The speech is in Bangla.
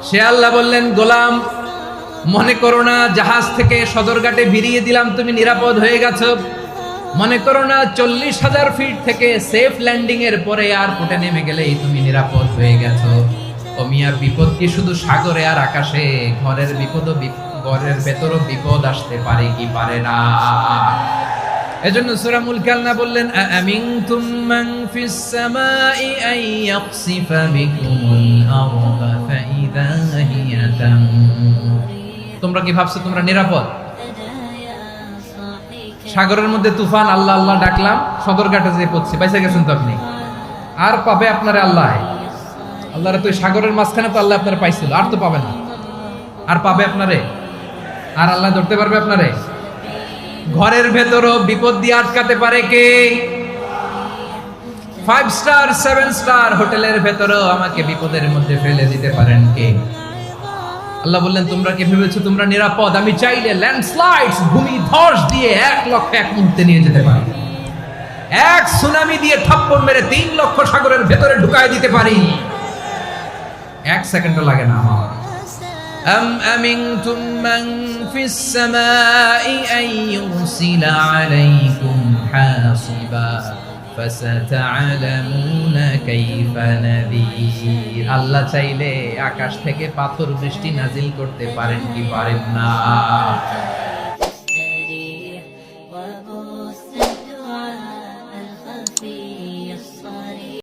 সে আল্লাহ বললেন, গোলাম মনে করো না জাহাজ থেকে সদরঘাটে ভিড়িয়ে দিলাম তুমি নিরাপদ হয়ে গেছো। মনে করো না 40,000 ফিট থেকে সেফ ল্যান্ডিং এর পরে এয়ারপোর্টে নেমে গেলেই তুমি নিরাপদ হয়ে গেছো। ও মিয়া, বিপদ কি শুধু সাগরে আর আকাশে? ঘরের বিপদও ঘরের ভেতরও বিপদ আসতে পারে কি পারে না? এজন্য সূরা মুলক আল্লাহ বললেন, আমিনতুম মান ফিস সামাই আন ইয়াখসিফা বিকুমুল আরদা ফাইদা হিয়া তামুর। তোমরা কি ভাবছো তোমরা নিরাপদ? সাগরের মধ্যে তুফান, আল্লাহ আল্লাহ ডাকলাম, সদরঘাটে যেয়ে পড়ছি, বাইসে গেছেন তো আপনি। আর পাবে আপনারে আল্লাহ? আল্লাহরে তো সাগরের মাঝখানে তো আল্লাহ আপনারে পাইছিল, আর তো পাবে না। আর পাবে আপনারে? আর আল্লাহ ধরতে পারবে আপনারে? ঘরের ভেতরও বিপদ দিয়ে আটকাতে পারে কে? 5 স্টার 7 স্টার হোটেলের ভেতরও আমাকে বিপদের মধ্যে ফেলে দিতে পারেন কে? আল্লাহ বললেন, তোমরা কি ভেবেছো তোমরা নিরাপদ? আমি চাইলে ল্যান্ডস্লাইডস, ভূমি ধস দিয়ে 1 লক্ষ এক মুহূর্তে নিয়ে যেতে পারি। এক সুনামি দিয়ে থাপ্পড় মেরে 3 লক্ষ সাগরের ভেতরে ঢুকায় দিতে পারি। 1 সেকেন্ডও লাগে না আমার। أم أمنتم من في السماء أن يرسل عليكم حاصبا فستعلمون كيف نذير। আল্লাহ চাইলে আকাশ থেকে পাথর বৃষ্টি নাজিল করতে পারেন কি পারেন না?